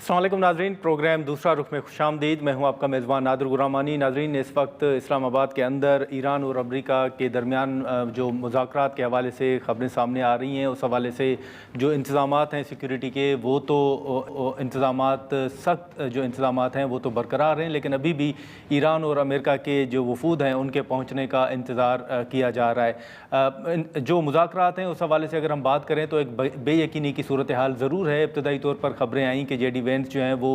अस्सलाम वालेकुम नाज़रीन, प्रोग्राम दूसरा रुख में खुशामदीद। मैं हूं आपका मेज़बान नादिर गुरामानी। नाज़रीन, इस वक्त इस्लामाबाद के अंदर ईरान और अमेरिका के दरमियान जो मुज़ाकरात के हवाले से ख़बरें सामने आ रही हैं, उस हवाले से जो इंतज़ामात हैं सिक्योरिटी के, वो तो इंतज़ामात सख्त जो इंतज़ामात हैं वो तो बरकरार हैं, लेकिन अभी भी ईरान और अमेरिका के जो वफूद हैं उनके पहुँचने का इंतज़ार किया जा रहा है। जो मुज़ाकरात हैं उस हवाले से अगर हम बात करें तो एक बेयकीनी की सूरत हाल ज़रूर है। इब्तदाई तौर पर ख़बरें आई कि JD वेंस जो हैं वो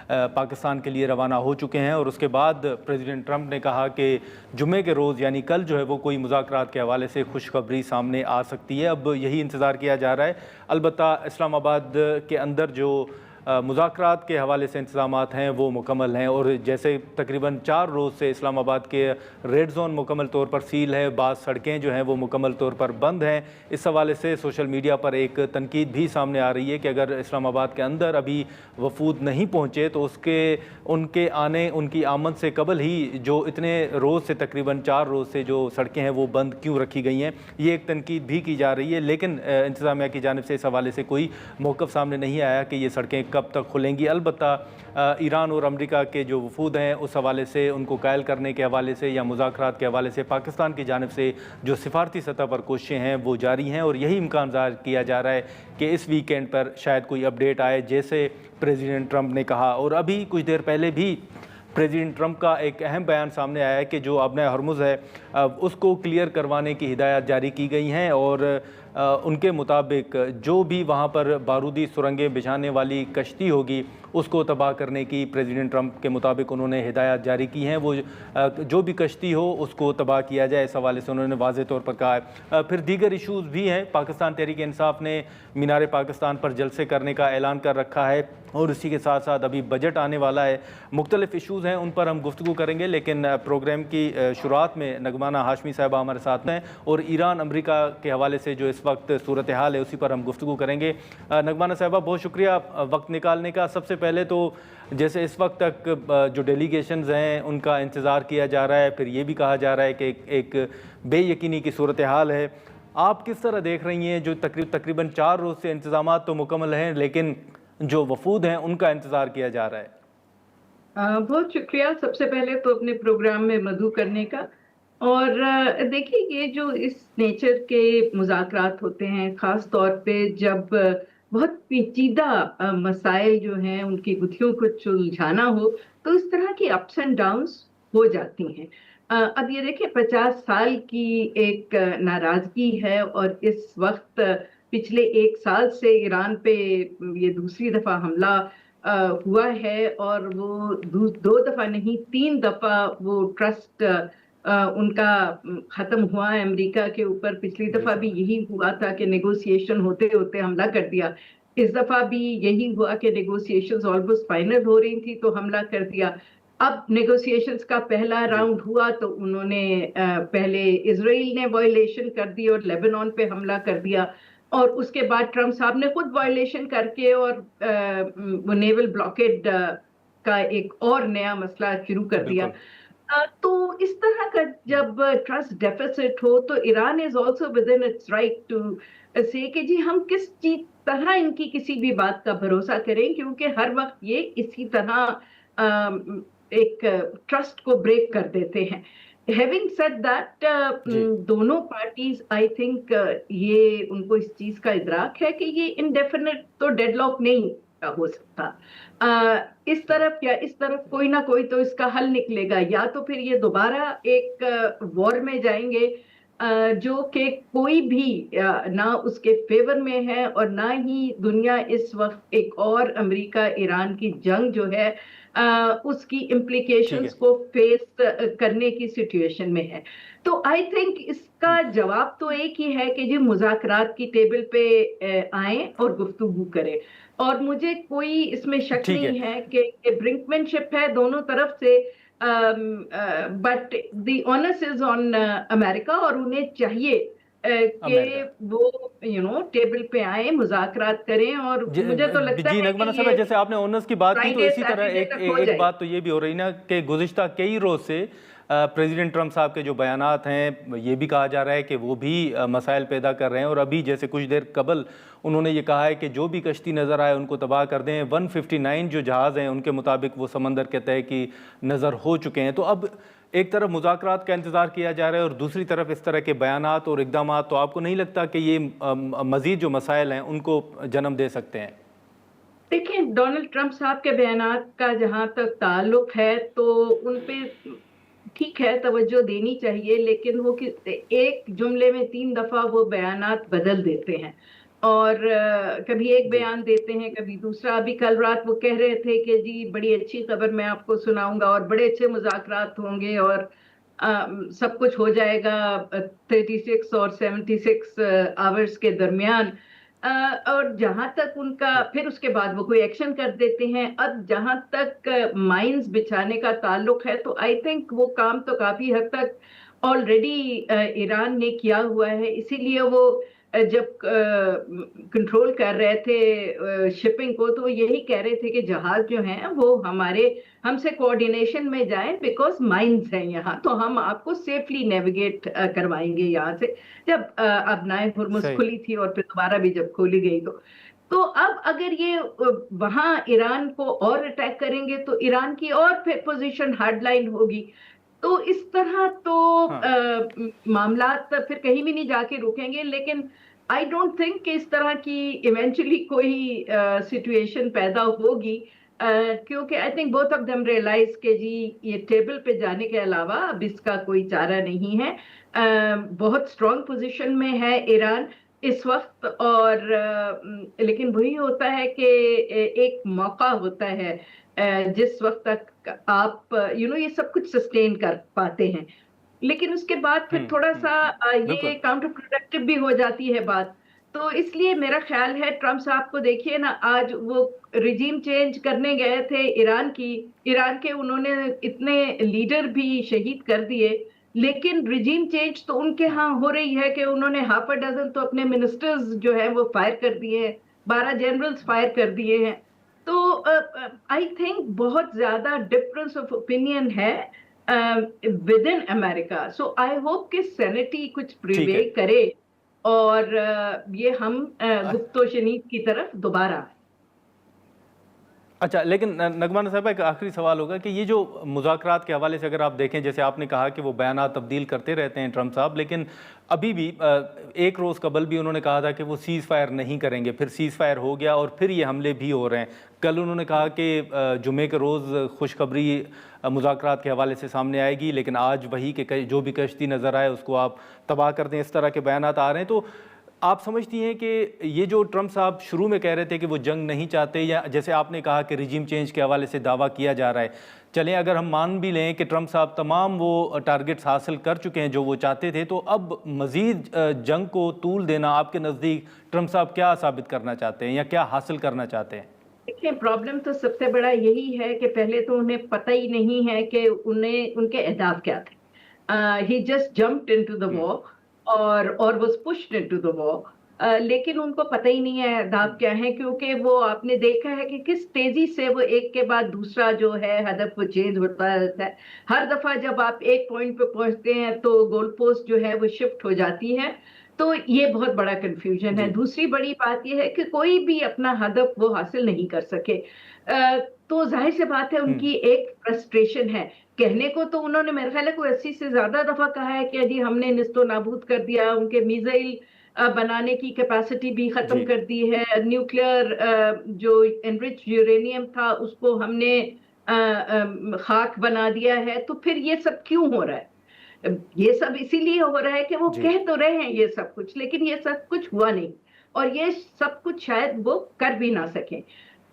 पाकिस्तान के लिए रवाना हो चुके हैं और उसके बाद प्रेसिडेंट ट्रंप ने कहा कि जुमे के रोज़ यानी कल जो है वो कोई मुज़ाकरात के हवाले से खुशखबरी सामने आ सकती है। अब यही इंतज़ार किया जा रहा है। अलबत्ता इस्लामाबाद के अंदर जो मुज़ाकरात के हवाले से इंतज़ामात हैं वो मुकम्मल हैं और जैसे तकरीबन 4 रोज़ से इस्लामाबाद के रेड ज़ोन मुकम्मल तौर पर सील है, बाज़ सड़कें जो हैं वो मुकम्मल तौर पर बंद हैं। इस हवाले से सोशल मीडिया पर एक तनकीद भी सामने आ रही है कि अगर इस्लामाबाद के अंदर अभी वफूद नहीं पहुँचे तो उनके आने, उनकी आमद से कबल ही जो इतने रोज़ से तकरीबन 4 रोज़ से जो सड़कें हैं वो बंद क्यों रखी गई हैं, ये एक तनकीद भी की जा रही है। लेकिन इंतज़ामिया की जानिब से इस हवाले से कोई मौक़िफ़ सामने नहीं आया कि ये सड़कें कब तक खुलेंगी। अलबत्ता ईरान और अमेरिका के जो वफूद हैं उस हवाले से, उनको कायल करने के हवाले से या मुज़ाकरात के हवाले से पाकिस्तान की जानिब से जो सिफारती सतह पर कोशिशें हैं वो जारी हैं और यही इम्कान ज़ाहिर किया जा रहा है कि इस वीकेंड पर शायद कोई अपडेट आए, जैसे प्रेसिडेंट ट्रंप ने कहा। और अभी कुछ देर पहले भी प्रेसिडेंट ट्रंप का एक अहम बयान सामने आया है कि जो अबना हरमुज़ है उसको क्लियर करवाने की हिदायत जारी की गई हैं और उनके मुताबिक जो भी वहाँ पर बारूदी सुरंगें बिछाने वाली कश्ती होगी उसको तबाह करने की प्रेसिडेंट ट्रंप के मुताबिक उन्होंने हिदायत जारी की हैं। वो जो भी कश्ती हो उसको तबाह किया जाए, इस हवाले से उन्होंने वाज़े तौर पर कहा है। फिर दीगर इशूज़ भी हैं। पाकिस्तान तहरीक इंसाफ ने मीनार पाकिस्तान पर जलसे करने का ऐलान कर रखा है और इसी के साथ साथ अभी बजट आने वाला है। मुख्तलिफ इशूज़ हैं, उन पर हम गुफ्तगू करेंगे, लेकिन प्रोग्राम की शुरुआत में नगमाना हाशमी साहिबा हमारे साथ हैं और ईरान अमेरिका के हवाले से जो इस वक्त सूरत हाल है उसी पर हम गुफ्तगू करेंगे। नगमाना साहिबा, बहुत शुक्रिया वक्त निकालने का। सबसे पहले तो जैसे इस वक्त तक जो डेलीगेशंस हैं उनका इंतज़ार किया जा रहा है, फिर ये भी कहा जा रहा है कि एक बेयकीनी की सूरत हाल है, आप किस तरह देख रही हैं? जो तकरीबन 4 रोज़ से इंतज़ामात तो मुकम्मल हैं लेकिन जो वफूद हैं उनका इंतज़ार किया जा रहा है। बहुत शुक्रिया सबसे पहले तो अपने प्रोग्राम में मदऊ करने का। और देखिए, ये जो इस नेचर के मुज़ाकरात होते हैं, ख़ास तौर पे जब बहुत पेचीदा मसाइल जो हैं उनकी गुत्थियों को सुलझाना हो, तो इस तरह की अप्स एंड डाउन्स हो जाती हैं। अब ये देखिए, 50 साल की एक नाराज़गी है और इस वक्त पिछले 1 साल से ईरान पे ये दूसरी दफ़ा हमला हुआ है और वो 2 दफ़ा नहीं 3 दफ़ा वो ट्रस्ट उनका ख़त्म हुआ है अमेरिका के ऊपर। पिछली दफ़ा भी यही हुआ था कि नेगोशिएशन होते-होते हमला कर दिया। इस दफ़ा भी यही हुआ कि नेगोशिएशंस ऑलमोस्ट फाइनल हो रही थी तो हमला कर दिया। अब नेगोशिएशंस का पहला राउंड हुआ तो उन्होंने पहले इज़राइल ने वायलेशन कर दी और लेबनान पे हमला कर दिया और उसके बाद ट्रंप साहब ने खुद वायलेशन करके और वो नेवल ब्लॉकेड का एक और नया मसला शुरू कर दिया। तो इस तरह का जब ट्रस्ट डेफिसिट हो तो Iran is also within its right to say कि जी हम किस चीज तरह इनकी किसी भी बात का भरोसा करें, क्योंकि हर वक्त ये इसी तरह एक ट्रस्ट को ब्रेक कर देते हैं। हैविंग सेड दैट, दोनों पार्टीज आई थिंक ये उनको इस चीज का इदराक है कि ये इनडेफिनेट तो डेडलॉक नहीं हो सकता। इस तरफ या इस तरफ कोई ना कोई तो इसका हल निकलेगा, या तो फिर ये दोबारा एक वॉर में जाएंगे जो कि कोई भी ना उसके फेवर में है और ना ही दुनिया इस वक्त एक और अमेरिका ईरान की जंग जो है उसकी इम्प्लीकेशंस को फेस करने की सिचुएशन में है। तो आई थिंक इसका जवाब तो एक ही है कि जी मुज़ाकरात की टेबल पे आए और गुफ्तगू करें। और मुझे कोई इसमें शक नहीं है कि ब्रिंकमैनशिप है दोनों तरफ से, but the ons is on America और उन्हें चाहिए कि वो टेबल पे आए, मुज़ाकरात करें। और मुझे तो लगता है नगमाना साहब, जैसे आपने ओनर्स की बात की तो इसी तरह एक बात तो ये भी हो रही ना कि गुज़िश्ता कई रोज से प्रेसिडेंट ट्रंप साहब के जो बयानात हैं, ये भी कहा जा रहा है कि वो भी मसाइल पैदा कर रहे हैं। और अभी जैसे कुछ देर कबल उन्होंने ये कहा है कि जो भी कश्ती नज़र आए उनको तबाह कर दें। 159 जो जहाज़ हैं उनके मुताबिक वो समंदर के तय की नज़र हो चुके हैं। तो अब एक तरफ मुज़ाकरात का इंतज़ार किया जा रहा है और दूसरी तरफ इस तरह के बयानात और इक़दामात, तो आपको नहीं लगता कि ये मज़ीद जो मसाइल हैं उनको जन्म दे सकते हैं? देखिए, डोनाल्ड ट्रंप साहब के बयानात का जहाँ तक ताल्लुक है, तो उन पे ठीक है, तवज्जो देनी चाहिए, लेकिन वो कि एक जुमले में 3 दफ़ा वो बयानात बदल देते हैं और कभी एक जी। बयान देते हैं, कभी दूसरा। अभी कल रात वो कह रहे थे कि जी बड़ी अच्छी खबर मैं आपको सुनाऊँगा और बड़े अच्छे मुज़ाकरात होंगे और सब कुछ हो जाएगा 36 और 76 आवर्स के दरमियान। और जहाँ तक उनका, फिर उसके बाद वो कोई एक्शन कर देते हैं। अब जहाँ तक माइन्स बिछाने का ताल्लुक है, तो आई थिंक वो काम तो काफ़ी हद तक ऑलरेडी ईरान ने किया हुआ है। इसीलिए वो जब कंट्रोल कर रहे थे शिपिंग को, तो वो यही कह रहे थे कि जहाज़ जो हैं वो हमसे कोऑर्डिनेशन में जाएँ, बिकॉज़ माइन्स हैं यहाँ, तो हम आपको सेफली नेविगेट करवाएँगे यहाँ से। जब अबनाए हुर्मुज़ सही। खुली थी और फिर दोबारा भी जब खोली गई तो अब अगर ये वहाँ ईरान को और अटैक करेंगे, तो ईरान की और फिर पोज़ीशन हार्ड लाइन होगी। तो इस तरह तो हाँ। मामलात फिर कहीं भी नहीं जाके रुकेंगे, लेकिन आई डोंट थिंक कि इस तरह की इवेंचुअली कोई सिचुएशन पैदा होगी, क्योंकि I think both of them realize के जी ये टेबल पे जाने के अलावा अब इसका कोई चारा नहीं है। बहुत स्ट्रांग पोजीशन में है ईरान इस वक्त, और लेकिन वही होता है कि एक मौका होता है जिस वक्त तक आप ये सब कुछ सस्टेन कर पाते हैं, लेकिन उसके बाद फिर थोड़ा-सा ये बिल्कुल। काउंटर प्रोडक्टिव भी हो जाती है बात। तो इसलिए मेरा ख़्याल है ट्रम्प साहब को देखिए ना, आज वो रिजीम चेंज करने गए थे ईरान के उन्होंने इतने लीडर भी शहीद कर दिए, लेकिन रिजीम चेंज तो उनके यहाँ हो रही है कि उन्होंने हाफ अ डज़न तो अपने मिनिस्टर्स जो हैं वो फायर कर दिए हैं, 12 जनरल्स फायर कर दिए हैं। तो आई थिंक बहुत ज़्यादा डिफरेंस ऑफ ओपिनियन है with in America. So I hope कि सेनेटी कुछ ठीक है। प्रिवेल करे और ये हम गुफ्तो शनीद की तरफ दोबारा आए। अच्छा, लेकिन नगमा साहब एक आखिरी सवाल होगा कि ये जो मुज़ाकरात के हवाले से अगर आप देखें, जैसे आपने कहा कि वो बयानात तब्दील करते रहते हैं ट्रंप साहब, लेकिन अभी भी एक रोज़ कबल भी उन्होंने कहा था कि वो सीज़ फायर नहीं करेंगे, फिर सीज़ फायर हो गया और फिर ये हमले भी हो रहे हैं। कल उन्होंने कहा कि जुमे के रोज़ खुशखबरी मुज़ाकरात के हवाले से सामने आएगी, लेकिन आज वही कि जो भी कश्ती नज़र आए उसको आप तबाह कर दें, इस तरह के बयानात आ रहे हैं। तो आप समझती हैं कि ये जो ट्रंप साहब शुरू में कह रहे थे कि वो जंग नहीं चाहते, या जैसे आपने कहा कि रिजीम चेंज के हवाले से दावा किया जा रहा है, चलें अगर हम मान भी लें कि ट्रंप साहब तमाम वो टारगेट्स हासिल कर चुके हैं जो वो चाहते थे, तो अब मज़ीद जंग को तूल देना आपके नज़दीक ट्रंप साहब क्या साबित करना चाहते हैं या क्या हासिल करना चाहते हैं? देखिए, प्रॉब्लम तो सबसे बड़ा यही है कि पहले तो उन्हें पता ही नहीं है कि उनके अहदाफ क्या थे। ही just jumped into the war और was pushed into the war. लेकिन उनको पता ही नहीं है अहदाफ क्या है, क्योंकि वो आपने देखा है कि किस तेजी से वो एक के बाद दूसरा जो है हदफ वो चेंज होता रहता है। हर दफा जब आप एक पॉइंट पे पहुंचते हैं तो गोल पोस्ट जो है वो शिफ्ट हो जाती है। तो ये बहुत बड़ा कंफ्यूजन है। जी। दूसरी बड़ी बात ये है कि कोई भी अपना हदफ वो हासिल नहीं कर सके। तो जाहिर सी बात है उनकी एक फ्रस्ट्रेशन है। कहने को तो उन्होंने मेरे ख्याल है कोई 80 से ज्यादा दफा कहा है कि जी हमने निस्तो नाबूद कर दिया, उनके मिसाइल बनाने की कैपेसिटी भी खत्म जी। कर दी है, न्यूक्लियर जो एनरिच यूरेनियम था उसको हमने खाक बना दिया है। तो फिर ये सब क्यों हो रहा है? ये सब इसीलिए हो रहा है कि वो जी। कह तो रहे हैं ये सब कुछ, लेकिन ये सब कुछ हुआ नहीं और ये सब कुछ शायद वो कर भी ना सकें।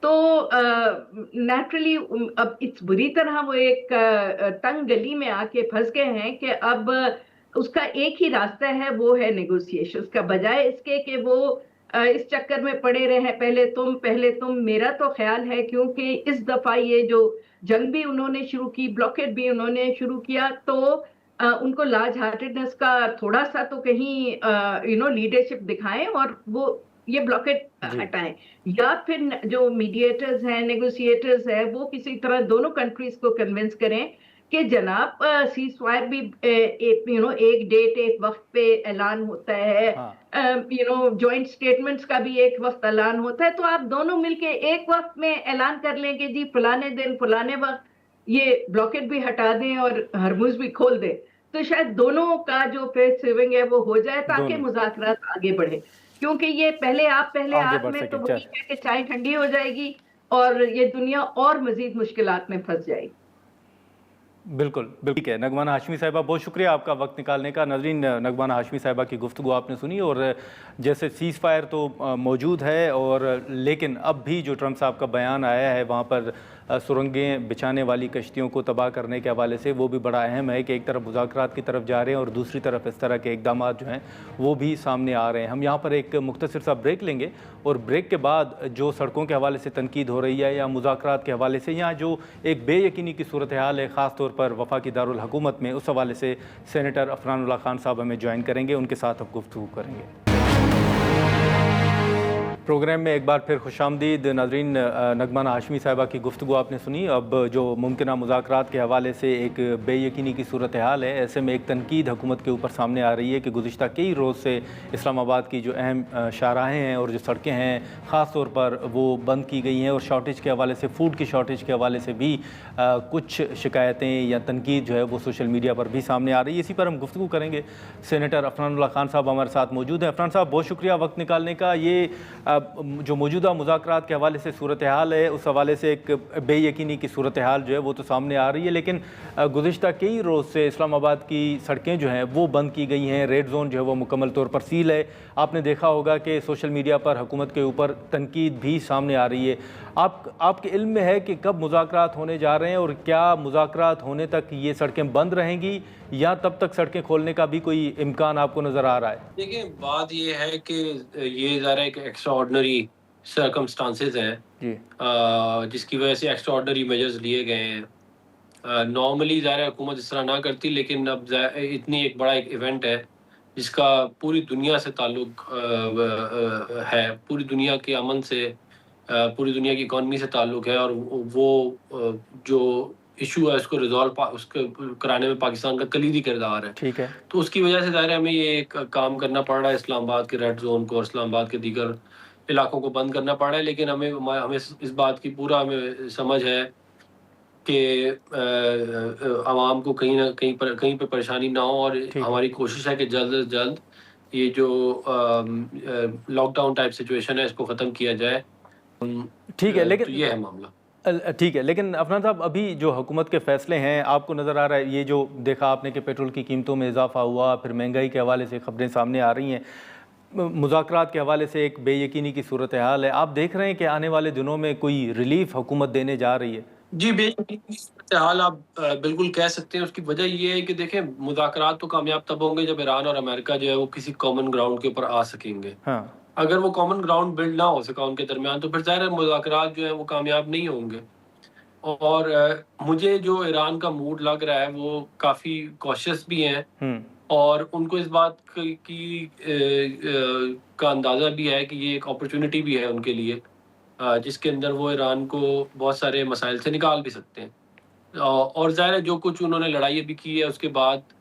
तो नेचुरली अब इस बुरी तरह वो एक तंग गली में आके फंस गए हैं कि अब उसका एक ही रास्ता है, वो है नेगोशिएशन का, बजाय इसके कि वो इस चक्कर में पड़े रहे पहले तुम। मेरा तो ख्याल है क्योंकि इस दफा ये जो जंग भी उन्होंने शुरू की, ब्लॉकेड भी उन्होंने शुरू किया, तो उनको लार्ज हार्टेडनेस का थोड़ा सा तो कहीं लीडरशिप दिखाएं और वो ये ब्लॉकेट जी। हटाएं, या फिर जो मीडिएटर्स हैं, नेगोशिएटर्स हैं, वो किसी तरह दोनों कंट्रीज को कन्विंस करें کہ جناب سیز فائر بھی ایک ڈیٹ ایک وقت پہ اعلان ہوتا ہے، جوائنٹ سٹیٹمنٹس کا بھی ایک وقت اعلان ہوتا ہے، تو آپ دونوں مل کے ایک وقت میں اعلان کر لیں کہ جی فلانے دن فلانے وقت یہ بلاکٹ بھی ہٹا دیں اور ہرمز بھی کھول دیں، تو شاید دونوں کا جو فیس سیونگ ہے وہ ہو جائے تاکہ مذاکرات آگے بڑھے، کیونکہ یہ پہلے آگے آپ بڑھ میں سکے. تو وہی ہے کہ چائے ٹھنڈی ہو جائے گی اور یہ دنیا اور مزید مشکلات میں پھنس جائے گی. بالکل ٹھیک ہے. نگمانہ ہاشمی صاحبہ بہت شکریہ آپ کا وقت نکالنے کا. ناظرین، نگمانہ ہاشمی صاحبہ کی گفتگو آپ نے سنی، اور جیسے سیز فائر تو موجود ہے، اور لیکن اب بھی جو ٹرمپ صاحب کا بیان آیا ہے وہاں پر سرنگیں بچھانے والی کشتیوں کو تباہ کرنے کے حوالے سے، وہ بھی بڑا اہم ہے کہ ایک طرف مذاکرات کی طرف جا رہے ہیں اور دوسری طرف اس طرح کے اقدامات جو ہیں وہ بھی سامنے آ رہے ہیں. ہم یہاں پر ایک مختصر سا بریک لیں گے، اور بریک کے بعد جو سڑکوں کے حوالے سے تنقید ہو رہی ہے یا مذاکرات کے حوالے سے، یا جو ایک بے یقینی کی صورتحال ہے خاص طور پر وفاقی دارالحکومت میں، اس حوالے سے سینیٹر عفنان اللہ خان صاحب ہمیں جوائن کریں گے، ان کے ساتھ اب گفتگو کریں گے. پروگرام میں ایک بار پھر خوش آمدید. ناظرین، نگمانہ ہاشمی صاحبہ کی گفتگو آپ نے سنی. اب جو ممکنہ مذاکرات کے حوالے سے ایک بے یقینی کی صورتحال ہے، ایسے میں ایک تنقید حکومت کے اوپر سامنے آ رہی ہے کہ گزشتہ کئی روز سے اسلام آباد کی جو اہم شاہراہیں ہیں اور جو سڑکیں ہیں خاص طور پر وہ بند کی گئی ہیں، اور شارٹیج کے حوالے سے، فوڈ کی شارٹیج کے حوالے سے بھی کچھ شکایتیں یا تنقید جو ہے وہ سوشل میڈیا پر بھی سامنے آ رہی ہے. اسی پر ہم گفتگو کریں گے. سینیٹر عفنان اللہ خان صاحب ہمارے ساتھ موجود ہیں. عفنان صاحب بہت شکریہ وقت نکالنے کا. یہ جو موجودہ مذاکرات کے حوالے سے صورتحال ہے، اس حوالے سے ایک بے یقینی کی صورتحال جو ہے وہ تو سامنے آ رہی ہے، لیکن گزشتہ کئی روز سے اسلام آباد کی سڑکیں جو ہیں وہ بند کی گئی ہیں. ریڈ زون جو ہے وہ مکمل طور پر سیل ہے. آپ نے دیکھا ہوگا کہ سوشل میڈیا پر حکومت کے اوپر تنقید بھی سامنے آ رہی ہے. آپ کے علم میں ہے کہ کب مذاکرات ہونے جا رہے ہیں، اور کیا مذاکرات ہونے تک یہ سڑکیں بند رہیں گی، یا تب تک سڑکیں کھولنے کا بھی کوئی امکان آپ کو نظر آ رہا ہے؟ دیکھیں، بات یہ ہے کہ یہ ذرا ایک ایکسٹرا آرڈنری سرکمسٹانسز ہیں جی، جس کی وجہ سے ایکسٹرا آرڈنری میجرز لیے گئے ہیں. نارملی ظاہر حکومت اس طرح نہ کرتی، لیکن اب اتنی ایک بڑا ایک ایونٹ ہے جس کا پوری دنیا سے تعلق ہے، پوری دنیا کے امن سے، پوری دنیا کی اکانومی سے تعلق ہے، اور وہ جو ایشو ہے اس کو ریزالو اس کو کرانے میں پاکستان کا کلیدی کردار ہے. ٹھیک ہے. تو اس کی وجہ سے ظاہر ہے ہمیں یہ ایک کام کرنا پڑ رہا ہے، اسلام آباد کے ریڈ زون کو اور اسلام آباد کے دیگر علاقوں کو بند کرنا پڑ رہا ہے. لیکن ہمیں اس بات کی پورا ہمیں سمجھ ہے کہ عوام کو کہیں پہ پریشانی نہ ہو، اور ہماری کوشش ہے کہ جلد از جلد یہ جو لاک ڈاؤن ٹائپ سچویشن ہے اس کو ختم کیا جائے. ٹھیک ہے، لیکن یہ ہے معاملہ. ٹھیک ہے، لیکن عفنان صاحب، ابھی جو حکومت کے فیصلے ہیں آپ کو نظر آ رہا ہے، یہ جو دیکھا آپ نے کہ پیٹرول کی قیمتوں میں اضافہ ہوا، پھر مہنگائی کے حوالے سے خبریں سامنے آ رہی ہیں، مذاکرات کے حوالے سے ایک بے یقینی کی صورتحال ہے. آپ دیکھ رہے ہیں کہ آنے والے دنوں میں کوئی ریلیف حکومت دینے جا رہی ہے؟ جی، بے یقینی کی صورتحال آپ بالکل کہہ سکتے ہیں. اس کی وجہ یہ ہے کہ دیکھیں، مذاکرات تو کامیاب تب ہوں گے جب ایران اور امریکہ جو ہے وہ کسی کامن گراؤنڈ کے اوپر آ سکیں گے. ہاں، اگر وہ کامن گراؤنڈ بلڈ نہ ہو سکا ان کے درمیان تو پھر ظاہر ہے مذاکرات جو ہیں وہ کامیاب نہیں ہوں گے. اور مجھے جو ایران کا موڈ لگ رہا ہے وہ کافی کوشش بھی ہیں، اور ان کو اس بات کا اندازہ بھی ہے کہ یہ ایک اپرچونٹی بھی ہے ان کے لیے، جس کے اندر وہ ایران کو بہت سارے مسائل سے نکال بھی سکتے ہیں. اور ظاہر ہے جو کچھ انہوں نے لڑائی ابھی کی ہے، اس کے بعد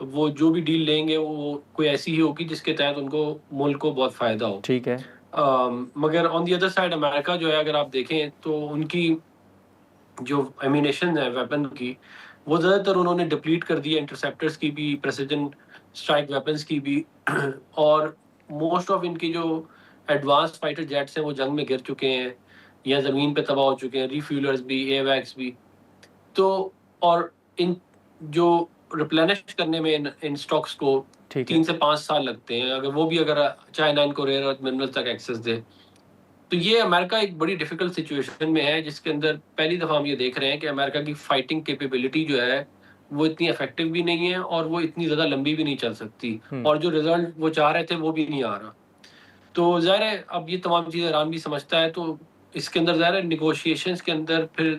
وہ جو بھی ڈیل لیں گے وہ کوئی ایسی ہی ہوگی جس کے تحت ان کو ملک کو بہت فائدہ ہو. ٹھیک ہے. مگر آن دی ادر سائڈ امریکہ جو ہے، اگر آپ دیکھیں تو ان کی جو ایمینیشن ہے ویپن کی، وہ زیادہ تر انہوں نے ڈپلیٹ کر دی ہے، انٹرسیپٹرز کی بھی، پریسیجن اسٹرائک ویپنز کی بھی، اور موسٹ آف ان کی جو ایڈوانس فائٹر جیٹس ہیں وہ جنگ میں گر چکے ہیں یا زمین پہ تباہ ہو چکے ہیں، ریفیولرز بھی، اے ویکس بھی. تو اور ان جو ریپلینش کرنے میں ان سٹاکس کو 3 سے 5 سال لگتے ہیں، اگر چائنا ان کو ریئر ارتھ منرل تک ایکسس دے. تو یہ امریکہ ایک بڑی ڈیفیکلٹ سچویشن میں ہے، جس کے اندر پہلی دفعہ ہم یہ دیکھ رہے ہیں کہ امریکہ کی فائٹنگ کیپیبلٹی جو ہے وہ اتنی افیکٹو بھی نہیں ہے، اور وہ اتنی زیادہ لمبی بھی نہیں چل سکتی، اور جو رزلٹ وہ چاہ رہے تھے وہ بھی نہیں آ رہا. تو ظاہر ہے اب یہ تمام چیزیں ایران بھی سمجھتا ہے، تو اس کے اندر ظاہر ہے نیگوشیشنز کے اندر پھر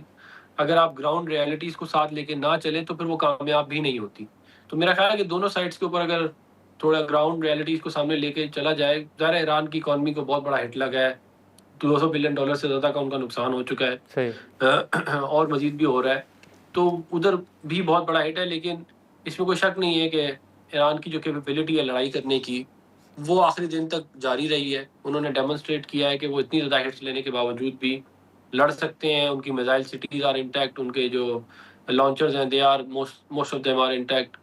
اگر آپ گراؤنڈ ریالٹیز کو ساتھ لے کے نہ چلیں تو پھر وہ کامیاب بھی نہیں ہوتی. تو میرا خیال ہے کہ دونوں سائڈز کے اوپر اگر تھوڑا گراؤنڈ ریالٹیز کو سامنے لے کے چلا جائے، ظاہر ہے ایران کی اکانومی کو بہت بڑا ہٹ لگا ہے، $200 بلین سے زیادہ کا ان کا نقصان ہو چکا ہے، اور مزید بھی ہو رہا ہے. تو ادھر بھی بہت بڑا ہٹ ہے، لیکن اس میں کوئی شک نہیں ہے کہ ایران کی جو کیپیبلٹی ہے لڑائی کرنے کی وہ آخری دن تک جاری رہی ہے. انہوں نے ڈیمونسٹریٹ کیا ہے کہ وہ اتنی زیادہ ہٹس لینے کے باوجود بھی لڑ سکتے ہیں. ان کی میزائل سٹیز آر انٹیکٹ، ان کے جو لانچرز ہیں they are most of them are intact.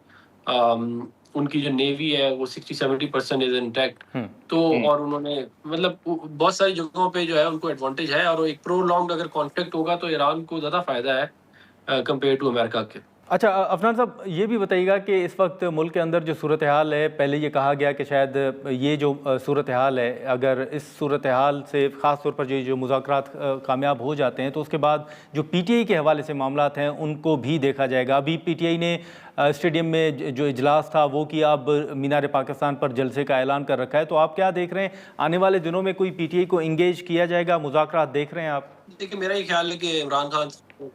ان کی جو نیوی ہے وہ 60-70% از انٹیکٹ. تو اور انہوں نے مطلب بہت ساری جگہوں پہ جو ہے ان کو ایڈوانٹیج ہے، اور ایک پرو لانگ اگر کانفلکٹ ہوگا تو ایران کو زیادہ فائدہ ہے کمپیئر ٹو امریکہ کے. اچھا عفنان صاحب، یہ بھی بتائیے گا کہ اس وقت ملک کے اندر جو صورتحال ہے، پہلے یہ کہا گیا کہ شاید یہ جو صورتحال ہے، اگر اس صورتحال سے خاص طور پر جو مذاکرات کامیاب ہو جاتے ہیں تو اس کے بعد جو پی ٹی آئی کے حوالے سے معاملات ہیں ان کو بھی دیکھا جائے گا. ابھی پی ٹی آئی نے اسٹیڈیم میں جو اجلاس تھا وہ کیا، اب مینار پاکستان پر جلسے کا اعلان کر رکھا ہے. تو آپ کیا دیکھ رہے ہیں آنے والے دنوں میں کوئی پی ٹی آئی کو انگیج کیا جائے گا، مذاکرات دیکھ رہے ہیں آپ؟ دیکھیں میرا یہ خیال ہے کہ Imran Khan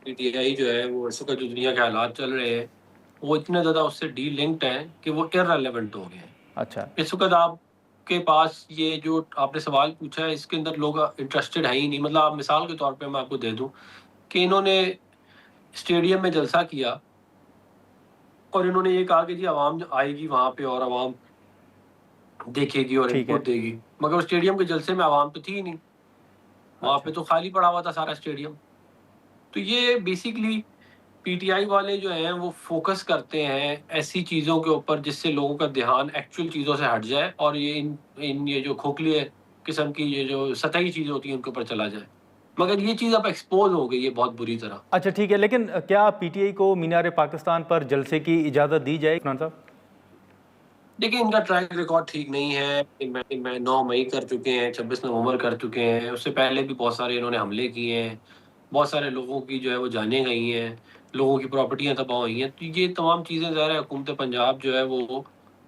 P T I جو ہے وہ اس وقت جو دنیا کے حالات چل رہے ہیں وہ اتنے زیادہ اس سے ڈی لنکڈ ہیں کہ وہ ارریلیونٹ ہو گئے ہیں. اچھا، اس وقت آپ کے پاس یہ جو آپ نے سوال پوچھا ہے اس کے اندر لوگ انٹرسٹڈ ہیں ہی نہیں. مطلب آپ مثال کے طور پہ میں آپ کو دے دوں کہ انہوں نے اسٹیڈیم میں جلسہ کیا اور انہوں نے یہ کہا کہ جی عوام آئے گی وہاں پہ اور عوام دیکھے گی اور انپٹ دے گی، مگر اسٹیڈیم کے جلسے میں عوام تو تھی ہی نہیں. وہاں پہ تو خالی پڑا ہوا تھا سارا اسٹیڈیم. تو یہ بیسیکلی پی ٹی آئی والے جو ہیں وہ فوکس کرتے ہیں ایسی چیزوں کے اوپر جس سے لوگوں کا دھیان ایکچوئل چیزوں سے ہٹ جائے اور یہ جو کھوکھلی قسم کی یہ جو سطحی چیزیں ہوتی ہیں ان کے اوپر چلا جائے. مگر یہ چیز اب ایکسپوز ہو گئی ہے بہت بری طرح. اچھا ٹھیک ہے، لیکن کیا پی ٹی آئی کو مینار پاکستان پر جلسے کی اجازت دی جائے عفنان صاحب؟ دیکھیں ان کا ٹریک ریکارڈ ٹھیک نہیں ہے. 9 مئی کر چکے ہیں، 26 نومبر کر چکے ہیں، اس سے پہلے بھی بہت سارے انہوں نے حملے کیے ہیں، بہت سارے لوگوں کی جو ہے وہ جانیں گئی ہیں، لوگوں کی پراپرٹیاں تباہ ہوئی ہیں. تو یہ تمام چیزیں ظاہر ہے حکومت پنجاب جو ہے وہ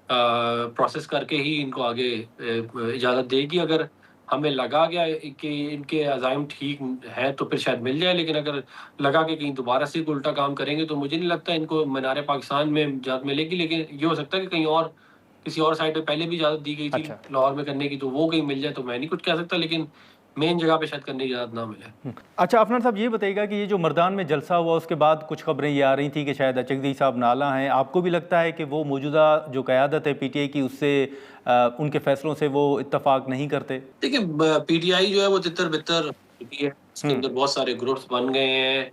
پروسیس کر کے ہی ان کو آگے اجازت دے گی. اگر ہمیں لگا گیا کہ ان کے عزائم ٹھیک ہے تو پھر شاید مل جائے، لیکن اگر لگا کہ کہیں دوبارہ سے الٹا کام کریں گے تو مجھے نہیں لگتا ان کو مینار پاکستان میں اجازت ملے گی. لیکن یہ ہو سکتا ہے کہ کہیں اور کسی اور سائٹ پہ پہلے بھی اجازت دی گئی تھی لاہور میں کرنے کی، تو وہ کہیں مل جائے تو میں نہیں کچھ کہہ سکتا، لیکن مین جگہ پہ شاید کرنے کی اجازت نہ ملے. اچھا عفنان صاحب یہ بتائیے گا کہ یہ جو مردان میں جلسہ ہوا اس کے بعد کچھ خبریں یہ آ رہی تھیں کہ شاید اچکزئی صاحب نالاں ہیں. آپ کو بھی لگتا ہے کہ وہ موجودہ جو قیادت ہے پی ٹی آئی کی اس سے ان کے فیصلوں سے وہ اتفاق نہیں کرتے؟ دیکھیں پی ٹی آئی جو ہے وہ تتر بتر ہے، اس کے اندر بہت سارے گروپس بن گئے ہیں.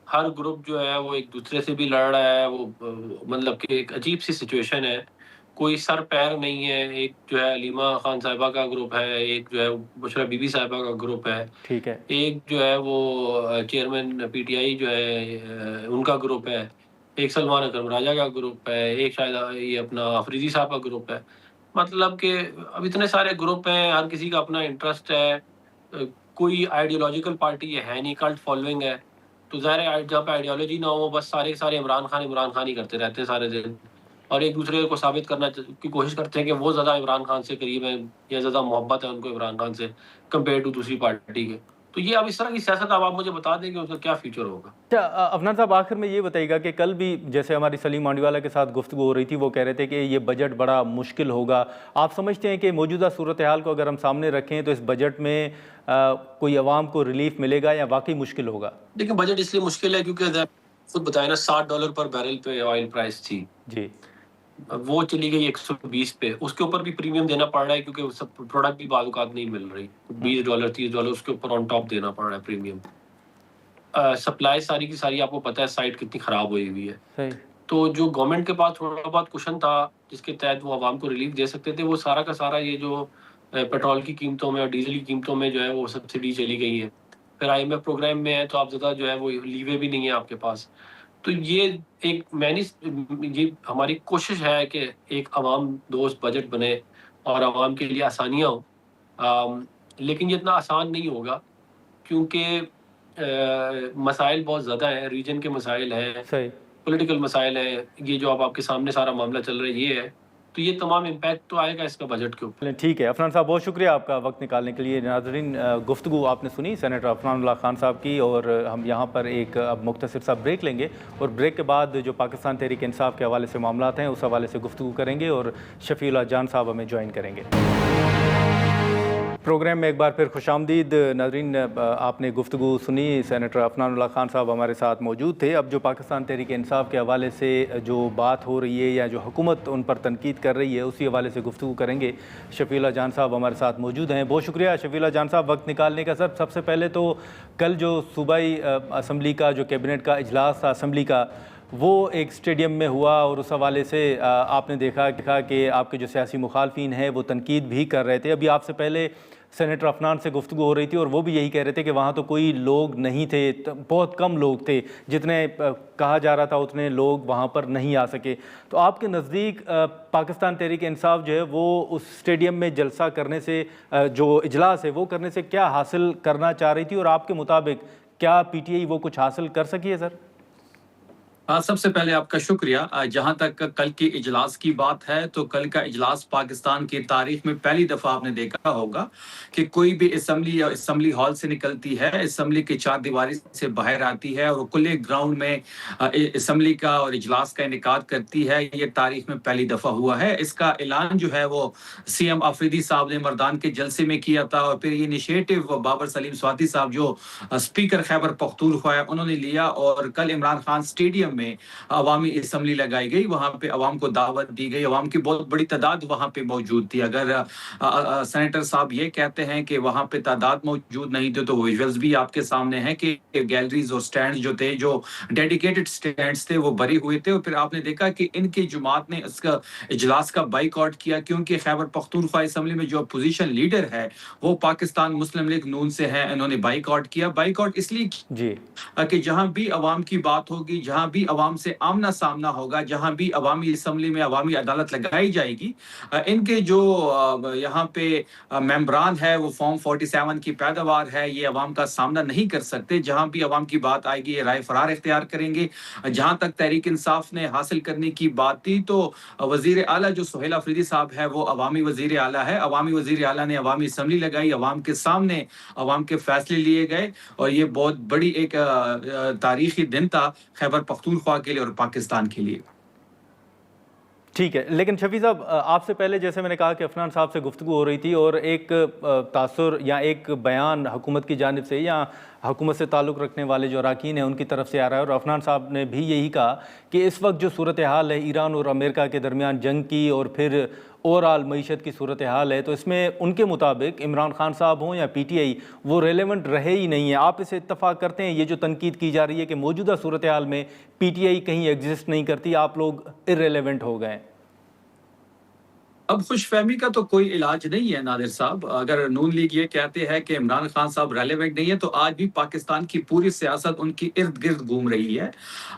ہر گروپ جو ہے وہ ایک دوسرے سے بھی لڑ رہا ہے. وہ مطلب کہ ایک عجیب سی سچویشن ہے، کوئی سر پیر نہیں ہے. ایک جو ہے علیمہ خان صاحبہ کا گروپ ہے، ایک جو ہے بشرا بی بی صاحبہ کا گروپ ہے، ٹھیک ہے، ایک جو ہے وہ چیئرمین پی ٹی آئی جو ہے ان کا گروپ ہے، ایک سلمان اکرم راجہ کا گروپ ہے، ایک شاید یہ اپنا افریدی صاحب کا گروپ ہے. مطلب کہ اب اتنے سارے گروپ ہیں، ہر کسی کا اپنا انٹرسٹ ہے. کوئی آئیڈیولوجیکل پارٹی یہ ہے نہیں، کلٹ فالوئنگ ہے. تو ظاہر ہے جہاں پہ آئیڈیالوجی نہ ہو بس سارے عمران خان ہی کرتے رہتے ہیں سارے دن، اور ایک دوسرے کو ثابت کرنا کی کوشش کرتے ہیں کہ وہ زیادہ عمران خان سے قریب ہیں یا زیادہ محبت ہے ان کو عمران خان سے کمپیئر ٹو دوسری پارٹی کے. تو یہ اب اس طرح کی سیاست اب آپ مجھے بتا دیں کہ اس کا کیا فیوچر ہوگا. اچھا عفنان صاحب آخر میں یہ بتائیے گا کہ کل بھی جیسے ہماری سلیم مانڈیوالا کے ساتھ گفتگو ہو رہی تھی، وہ کہہ رہے تھے کہ یہ بجٹ بڑا مشکل ہوگا. آپ سمجھتے ہیں کہ موجودہ صورتحال کو اگر ہم سامنے رکھیں تو اس بجٹ میں کوئی عوام کو ریلیف ملے گا یا واقعی مشکل ہوگا؟ دیکھیں بجٹ اس لیے مشکل ہے کیونکہ خود بتائیں نا $60 پر بیرل پہ آئل پرائس تھی جی، وہ چلی گئی 120 پہ. اس کے اوپر بھی پریمیم دینا پڑ رہا ہے کیونکہ سب پروڈکٹ بھی بعض اوقات نہیں مل رہی. $20 $30 اس کے اوپر آن ٹاپ دینا پڑ رہا ہے پریمیم. سپلائی ساری کی ساری آپ کو پتہ ہے سائٹ کتنی خراب ہوئی ہوئی ہے. تو جو گورنمنٹ کے پاس تھوڑا بہت کشن تھا جس کے تحت وہ عوام کو ریلیف دے سکتے تھے، وہ سارا کا سارا یہ جو پیٹرول کی قیمتوں میں اور ڈیزل کی قیمتوں میں جو ہے وہ سبسڈی چلی گئی ہے. پھر آئی ایم ایف پروگرام میں ہے تو آپ زیادہ جو ہے وہ لیوے بھی نہیں ہے آپ کے پاس. تو یہ یہ ہماری کوشش ہے کہ ایک عوام دوست بجٹ بنے اور عوام کے لیے آسانیاں ہوں، لیکن یہ اتنا آسان نہیں ہوگا کیونکہ مسائل بہت زیادہ ہیں. ریجن کے مسائل ہیں، پولیٹیکل مسائل ہیں. یہ جو اب آپ کے سامنے سارا معاملہ چل رہا ہے یہ ہے، تو یہ تمام امپیکٹ تو آئے گا اس کا بجٹ کے اوپر. ٹھیک ہے عفنان صاحب، بہت شکریہ آپ کا وقت نکالنے کے لیے. ناظرین گفتگو آپ نے سنی سینیٹر عفنان اللہ خان صاحب کی، اور ہم یہاں پر ایک اب مختصر سا بریک لیں گے اور بریک کے بعد جو پاکستان تحریک انصاف کے حوالے سے معاملات ہیں اس حوالے سے گفتگو کریں گے اور شفیع اللہ جان صاحب ہمیں جوائن کریں گے. प्रोग्राम में एक बार फिर खुशामदीद। नाज़रीन, आपने गुफ्तगू सुनी, सेनेटर अफनानुल्लाह खान साहब हमारे साथ मौजूद थे। अब जो पाकिस्तान तहरीक इंसाफ के हवाले से जो बात हो रही है या जो हुकूमत उन पर तनकीद कर रही है, उसी हवाले से गुफ्तगू करेंगे। शफीउल्लाह जान साहब हमारे साथ मौजूद हैं। बहुत शुक्रिया शफीउल्लाह जान साहब वक्त निकालने का। सर, सबसे पहले तो कल जो सूबाई असम्बली का जो कैबिनेट का इजलास था असम्बली का, वो एक स्टेडियम में हुआ और उस हवाले से आपने देखा कि आपके जो सियासी मुखालफिन हैं वो तनकीद भी कर रहे थे। अभी आपसे पहले सेनेटर अफनान से गुफ्तगू हो रही थी और वो भी यही कह रहे थे कि वहाँ तो कोई लोग नहीं थे, बहुत कम लोग थे, जितने कहा जा रहा था उतने लोग वहाँ पर नहीं आ सके। तो आपके नज़दीक पाकिस्तान तहरीक इंसाफ जो है वो उस स्टेडियम में जलसा करने से, जो इजलास है वो करने से क्या हासिल करना चाह रही थी, और आपके मुताबिक क्या PTI वो कुछ हासिल कर सकी है सर? सबसे पहले आपका शुक्रिया। जहां तक कल के इजलास की बात है, तो कल का इजलास पाकिस्तान की तारीख में पहली दफा आपने देखा होगा कि कोई भी असम्बली या असम्बली हॉल से निकलती है, असम्बली की चार दीवारी से बाहर आती है और खुले ग्राउंड में असम्बली का और इजलास का इनेकाद करती है। ये तारीख में पहली दफा हुआ है। इसका ऐलान जो है वो CM आफरीदी साहब ने मर्दान के जलसे में किया था, और फिर ये इनिशिएटिव बाबर सलीम स्वाति साहब जो स्पीकर खैबर पख्तूनख्वा है उन्होंने लिया, और कल इमरान खान स्टेडियम में अवामी असम्बली लगाई गई। वहां पे अवाम को दावत दी गई, अवाम की बहुत बड़ी तादाद वहां पे मौजूद थी। अगर सेनेटर साहब ये कहते हैं कि वहां पे तादाद मौजूद नहीं थी, तो विजुअल्स भी आपके सामने हैं कि गैलरीज और स्टैंड जो थे, जो डेडिकेटेड स्टैंड्स थे, वो भरे हुए थे। और फिर आपने देखा कि इनकी जुमात ने इसका इजलास का बाइकआउट किया, क्योंकि खैबर पख्तूनख्वा असम्बली में जो अपोजिशन लीडर है वो पाकिस्तान मुस्लिम लीग नून से है। इन्होंने बाइकआउट किया। बाइकआउट इसलिए जी कि जहां भी अवाम की बात होगी, जहां भी अवाम से आमना सामना होगा, जहां भी अवामी असम्बली में अवामी अदालत लगाई जाएगी, इनके जो यहाँ पे मेंबरान है वो फॉर्म 47 की पैदावार है, ये अवाम का सामना नहीं कर सकते। जहां भी अवाम की बात आएगी ये राय फरार इख्तियार करेंगे। जहां तक तहरीक इंसाफ ने हासिल करने की बात थी, तो वजीर आला जो सुहेल अफरीदी साहब है वो अवामी वजीर आला है। अवामी वजीर आला ने अवामी असम्बली लगाई, अवाम के सामने अवाम के फैसले लिए गए, और ये बहुत बड़ी एक तारीखी दिन था खैबर पख्तूनख्वा के लिए और पाकिस्तान के लिए। ठीक है, लेकिन शफी साहब, आपसे पहले जैसे मैंने कहा कि अफनान साहब से गुफ्तगू हो रही थी और एक तासुर या एक बयान हुकूमत की जानिब से या हुकूमत से ताल्लुक़ रखने वाले जो अरकान हैं उनकी तरफ से आ रहा है, और अफनान साहब ने भी यही कहा कि इस वक्त जो सूरत हाल है ईरान और अमेरिका के दरमियान जंग की और फिर ओवरऑल मईशत की सूरत हाल है, तो इसमें उनके मुताबिक इमरान खान साहब हों या PTI वो रेलेवेंट रहे ही नहीं है। आप इसे इत्तफाक करते हैं? ये जो तनकीद की जा रही है कि मौजूदा सूरत हाल में PTI कहीं एग्जिस्ट नहीं करती, आप लोग इर्रेलेवेंट हो गए। अब खुशफहमी का तो कोई इलाज नहीं है नादिर साहब। अगर नून लीग ये कहते हैं कि इमरान खान साहब रेलेवेंट नहीं है, तो आज भी पाकिस्तान की पूरी सियासत उनकी इर्द गिर्द घूम रही है।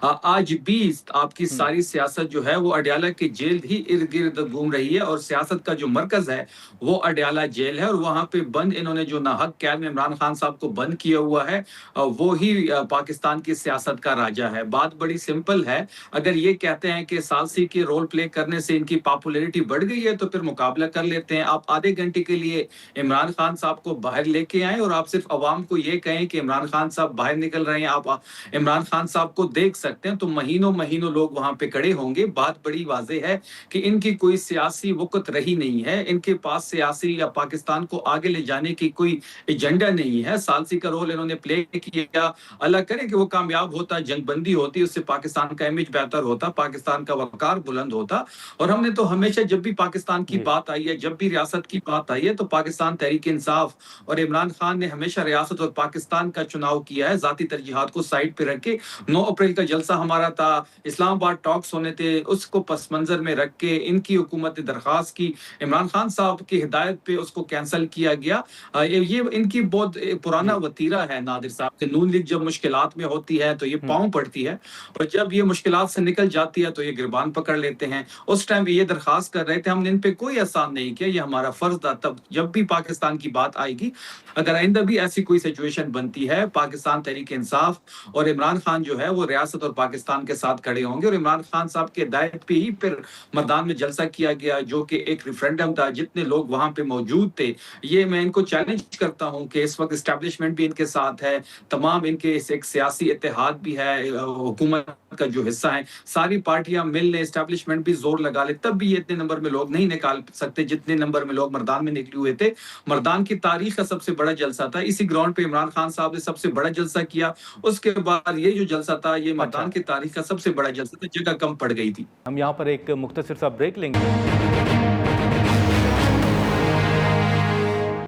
आज भी आपकी सारी सियासत जो है वो अडयाला की जेल ही इर्द गिर्द घूम रही है, और सियासत का जो मरकज है वो अडयाला जेल है, और वहां पे बंद इन्होंने जो नाहक कैद में इमरान खान साहब को बंद किया हुआ है वो ही पाकिस्तान की सियासत का राजा है। बात बड़ी सिंपल है। अगर ये कहते हैं कि सालसी के रोल प्ले करने से इनकी पॉपुलैरिटी बढ़ गई है, तो फिर मुकाबला कर लेते हैं। आप आधे घंटे के लिए इमरान खान साहब को बाहर लेके आए और आप सिर्फ अवाम को ये कहें कि इमरान खान साहब बाहर निकल रहे हैं, आप इमरान खान साहब को देख सकते हैं, तो महीनों महीनों लोग वहां पे खड़े होंगे। बात बड़ी वाज़ेह है कि इनकी कोई सियासी वक़्त रही नहीं है, इनके पास सियासी या पाकिस्तान को आगे ले जाने की कोई एजेंडा नहीं है। सालसी का रोल इन्होंने प्ले किया। अल्लाह करे कि वो कामयाब होता, जंगबंदी होती, उससे पाकिस्तान का इमेज बेहतर होता, पाकिस्तान का वकार बुलंद होता। और हमने तो हमेशा जब भी पाकिस्तान की बात आई है, जब भी रियासत की बात आई है, तो पाकिस्तान तहरीक इंसाफ और इमरान खान ने हमेशा रियासत और पाकिस्तान का चुनाव किया है, जाती तरजीहात को साइड पे रख के। 9 अप्रैल का जलसा हमारा था, इस्लामाबाद टॉक्स होने थे, उसको पस मंजर में रख के इनकी हुकूमत ने दरखास्त की, इमरान खान साहब की हिदायत पे उसको कैंसिल किया गया। ये इनकी बहुत पुराना वतीरा है नादिर साहब के। नून लीग जब मुश्किलात में होती है तो ये पाँव पड़ती है, और जब ये मुश्किलात से निकल जाती है तो ये गिरबान पकड़ लेते हैं। उस टाइम ये दरखास्त कर रहे थे, हमने इन पे कोई एहसान नहीं किया, ये हमारा फर्ज था। तब जब भी पाकिस्तान की बात आएगी, अगर आइंदा भी ऐसी कोई सिचुएशन बनती है, पाकिस्तान तहरीक इंसाफ और इमरान खान जो है वो रियासत और पाकिस्तान के साथ खड़े होंगे। और इमरान खान साहब के हिदायत पे ही फिर मैदान में जलसा किया गया, जो कि एक रेफरेंडम था, जितने लोग वहां पे मौजूद थे। ये मैं इनको चैलेंज करता हूं कि इस वक्त एस्टेब्लिशमेंट भी इनके साथ है, तमाम इनके एक सियासी इत्तेहाद भी है, हुकूमत کا جو حصہ ہیں، ساری پارٹیاں مل لیں، اسٹیبلشمنٹ بھی زور لگا لے، تب بھی یہ اتنے نمبر میں لوگ نہیں نکال سکتے جتنے نمبر میں لوگ مردان میں نکلے ہوئے تھے۔ مردان کی تاریخ کا سب سے بڑا جلسہ تھا، اسی گراؤنڈ پہ عمران خان صاحب نے سب سے بڑا جلسہ کیا۔ اس کے بعد یہ جو جلسہ تھا یہ مردان کی تاریخ کا سب سے بڑا جلسہ تھا، جگہ کم پڑ گئی تھی۔ ہم یہاں پر ایک مختصر سا بریک لیں گے۔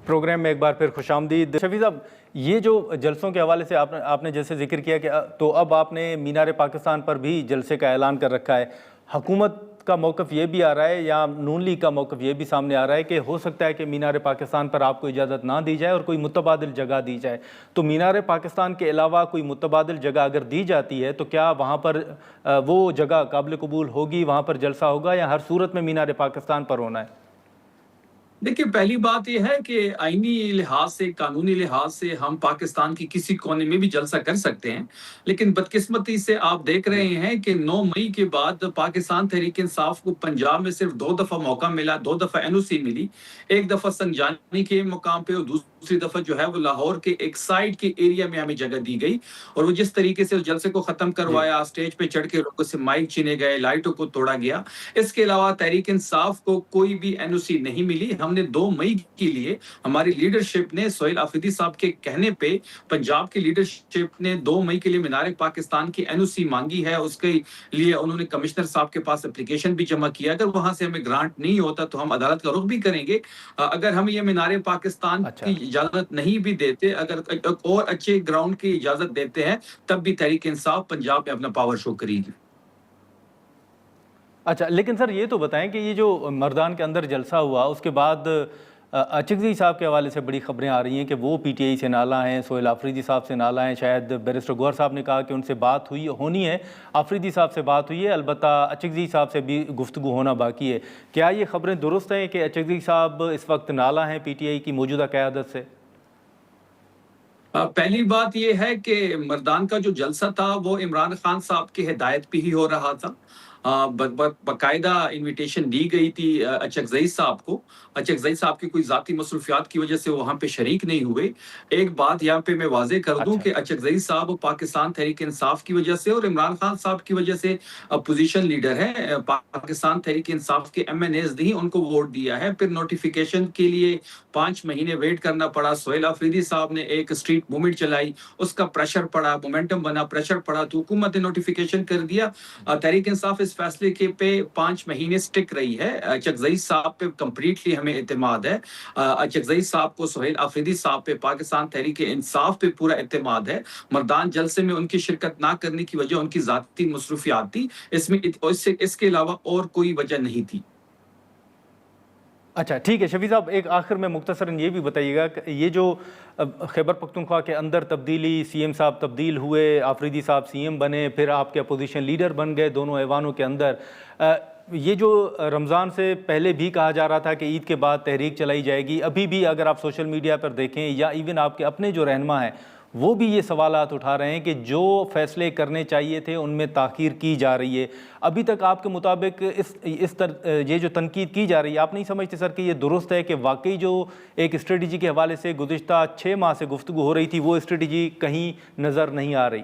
پروگرام میں ایک بار پھر خوش آمدید۔ شفیع صاحب، یہ جو جلسوں کے حوالے سے آپ نے جیسے ذکر کیا کہ تو اب آپ نے مینار پاکستان پر بھی جلسے کا اعلان کر رکھا ہے، حکومت کا موقف یہ بھی آ رہا ہے یا نون لیگ کا موقف یہ بھی سامنے آ رہا ہے کہ ہو سکتا ہے کہ مینار پاکستان پر آپ کو اجازت نہ دی جائے اور کوئی متبادل جگہ دی جائے، تو مینار پاکستان کے علاوہ کوئی متبادل جگہ اگر دی جاتی ہے تو کیا وہاں پر وہ جگہ قابل قبول ہوگی، وہاں پر جلسہ ہوگا یا ہر صورت میں مینار پاکستان پر ہونا ہے؟ دیکھیے، پہلی بات یہ ہے کہ آئینی لحاظ سے، قانونی لحاظ سے ہم پاکستان کی کسی کونے میں بھی جلسہ کر سکتے ہیں، لیکن بدقسمتی سے آپ دیکھ رہے ہیں کہ 9 مئی کے بعد پاکستان تحریک انصاف کو پنجاب میں صرف 2 دفعہ موقع ملا، 2 دفعہ NOC ملی، ایک دفعہ سنجانی کے مقام پہ اور دوسری دفعہ جو ہے وہ لاہور کے ایک سائڈ کے ایریا میں ہمیں جگہ دی گئی، اور وہ جس طریقے سے اس جلسے کو ختم کروایا، اسٹیج پہ چڑھ کے لوگوں سے مائک چھینے گئے، لائٹوں کو توڑا گیا۔ اس کے علاوہ تحریک انصاف کو کوئی بھی NOC نہیں ملی۔ ہم نے 2 مئی کے لیے ہماری لیڈرشپ نے سہیل آفریدی صاحب کے کہنے پہ پنجاب کی لیڈرشپ نے 2 مئی کے لیے مینار پاکستان کی NOC مانگی ہے، اس کے لیے انہوں نے کمشنر صاحب کے پاس اپلیکیشن بھی جمع کیا۔ اگر وہاں سے ہمیں گرانٹ نہیں ہوتا تو ہم عدالت کا رخ بھی کریں گے۔ اگر ہم یہ مینار پاکستان کی اجازت نہیں بھی دیتے، اگر اور اچھے گراؤنڈ کی اجازت دیتے ہیں، تب بھی تحریک انصاف پنجاب میں اپنا پاور شو کرے گی۔ اچھا، لیکن سر یہ تو بتائیں کہ یہ جو مردان کے اندر جلسہ ہوا اس کے بعد اچکزئی صاحب کے حوالے سے بڑی خبریں آ رہی ہیں کہ وہ PTI سے نالاں ہیں، سہیل آفریدی صاحب سے نالاں ہیں، شاید بیرسٹر گوہر صاحب نے کہا کہ ان سے بات ہونی ہے، آفریدی صاحب سے بات ہوئی ہے، البتہ اچکزئی صاحب سے بھی گفتگو ہونا باقی ہے۔ کیا یہ خبریں درست ہیں کہ اچکزئی صاحب اس وقت نالاں ہیں PTI کی موجودہ قیادت سے؟ پہلی بات یہ ہے کہ مردان کا جو جلسہ تھا وہ عمران خان صاحب کی ہدایت پہ ہی ہو رہا تھا۔ باقاعدہ انویٹیشن دی گئی تھی اچکزئی صاحب کو۔ اچکزئی صاحب کی کوئی ذاتی مصروفیات کی وجہ سے وہاں پہ شریک نہیں ہوئے۔ ایک بات یہاں پہ میں واضح کر دوں کہ اچکزئی صاحب پاکستان تحریک انصاف کی وجہ سے اور عمران خان صاحب کی وجہ سے اپوزیشن لیڈر ہے۔ پاکستان تحریک انصاف کے MNAs نہیں ان کو ووٹ دیا ہے، پھر نوٹیفیکیشن کے لیے 5 مہینے ویٹ کرنا پڑا۔ سہیل آفریدی صاحب نے ایک اسٹریٹ موومنٹ چلائی، اس کا پریشر پڑا، مومنٹم بنا، پریشر پڑا تو حکومت نے نوٹیفیکیشن کر دیا۔ تحریک انصاف اس فیصلے کے پہ 5 مہینے سٹک رہی ہے۔ اچکزئی صاحب پہ کمپلیٹلی ہمیں اعتماد ہے۔ اچکزئی صاحب کو، سہیل آفریدی صاحب پہ، پاکستان تحریک انصاف پہ پورا اعتماد ہے۔ مردان جلسے میں ان کی شرکت نہ کرنے کی وجہ ان کی ذاتی مصروفیات تھی، اس کے علاوہ اور کوئی وجہ نہیں تھی۔ اچھا ٹھیک ہے شفیع صاحب، ایک آخر میں مختصراً یہ بھی بتائیے گا کہ یہ جو خیبر پختونخوا کے اندر تبدیلی، CM صاحب تبدیل ہوئے، آفریدی صاحب CM بنے، پھر آپ کے اپوزیشن لیڈر بن گئے دونوں ایوانوں کے اندر، یہ جو رمضان سے پہلے بھی کہا جا رہا تھا کہ عید کے بعد تحریک چلائی جائے گی، ابھی بھی اگر آپ سوشل میڈیا پر دیکھیں یا ایون آپ کے اپنے جو رہنما ہیں وہ بھی یہ سوالات اٹھا رہے ہیں کہ جو فیصلے کرنے چاہیے تھے ان میں تاخیر کی جا رہی ہے۔ ابھی تک آپ کے مطابق یہ جو تنقید کی جا رہی ہے، آپ نہیں سمجھتے سر کہ یہ درست ہے کہ واقعی جو ایک اسٹریٹجی کے حوالے سے گزشتہ 6 ماہ سے گفتگو ہو رہی تھی وہ اسٹریٹجی کہیں نظر نہیں آ رہی؟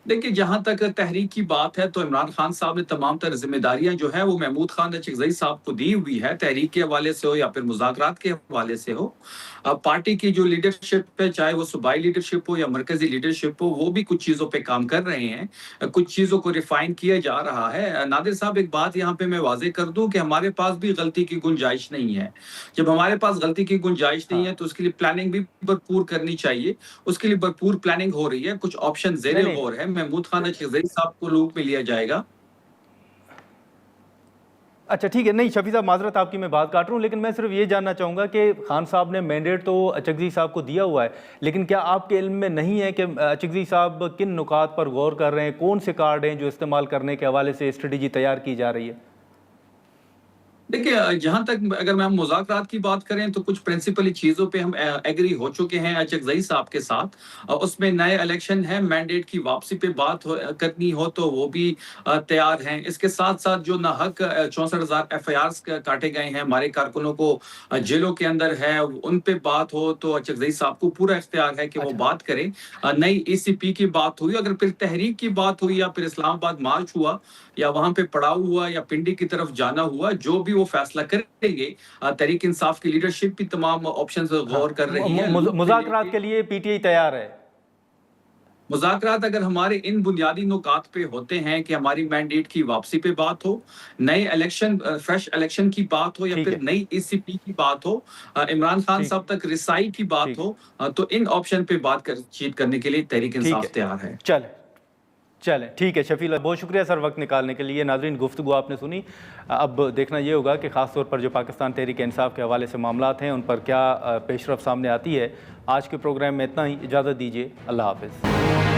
دیکھیں، جہاں تک تحریک کی بات ہے تو عمران خان صاحب نے تمام تر ذمہ داریاں جو ہیں وہ محمود خان اچکزئی صاحب کو دی ہوئی ہے، تحریک کے حوالے سے ہو یا پھر مذاکرات کے حوالے سے ہو۔ پارٹی کی جو لیڈرشپ ہے، چاہے وہ صوبائی لیڈرشپ ہو یا مرکزی لیڈرشپ ہو، وہ بھی کچھ چیزوں پہ کام کر رہے ہیں، کچھ چیزوں کو ریفائن کیا جا رہا ہے۔ نادر صاحب، ایک بات یہاں پہ میں واضح کر دوں کہ ہمارے پاس بھی غلطی کی گنجائش نہیں ہے۔ جب ہمارے پاس غلطی کی گنجائش نہیں ہے تو اس کے لیے پلاننگ بھی بھرپور کرنی چاہیے، اس کے لیے بھرپور پلاننگ ہو رہی ہے، کچھ آپشن زیر غور ہے۔ محمود خان اچکزئی صاحب کو لوپ میں لیا جائے گا۔ اچھا ٹھیک ہے، نہیں شفیع صاحب معذرت آپ کی میں بات کاٹ رہا ہوں، لیکن میں صرف یہ جاننا چاہوں گا کہ خان صاحب نے مینڈیٹ تو اچکزئی صاحب کو دیا ہوا ہے، لیکن کیا آپ کے علم میں نہیں ہے کہ اچکزئی صاحب کن نکات پر غور کر رہے ہیں، کون سے کارڈ ہیں جو استعمال کرنے کے حوالے سے اسٹریٹجی تیار کی جا رہی ہے؟ देखिए जहां तक अगर हम मुज़ाकरात की बात करें तो कुछ प्रिंसिपली चीज़ों पे हम एग्री हो चुके हैं चकज़ई साहब के साथ। उसमें नए इलेक्शन है, मैंडेट की वापसी पे बात करनी हो तो वो भी तैयार हैं। इसके साथ साथ जो नाहक 64,000 FIRs काटे गए हैं, हमारे कारकुनों को जेलों के अंदर है, उन पे बात हो तो चकज़ई साहब को पूरा इख्तियार है कि वो बात करें। नई ECP की बात हुई, अगर फिर तहरीक की बात हुई या फिर इस्लामाबाद मार्च हुआ या वहां पे पड़ाव हुआ या पिंडी की तरफ जाना हुआ, जो भी वो फैसला करेंगे, तहरीक इंसाफ की लीडरशिप भी तमाम ऑप्शंस गौर कर रही है। मुज़ाकरात के लिए PTI तैयार है? मुज़ाकरात अगर हमारे इन बुनियादी नुकात पे होते हैं कि हमारी मैंडेट की वापसी पे बात हो, नए इलेक्शन फ्रेश इलेक्शन की बात हो या ठीक फिर है। नई ECP की बात हो, इमरान खान ठीक। साहब तक रिसाई की बात ठीक। हो, तो इन ऑप्शन पे बातचीत करने के लिए तहरीक ठीक इंसाफ है, तैयार है। चलें ठीक है शफील, बहुत शुक्रिया सर वक्त निकालने के लिए। नाज़रीन, गुफ्तगू आपने सुनी। अब देखना ये होगा कि ख़ास तौर पर जो पाकिस्तान तहरीक इंसाफ के हवाले से मामलात हैं उन पर क्या पेशरफ सामने आती है। आज के प्रोग्राम में इतना ही, इजाज़त दीजिए, अल्लाह हाफ़िज़।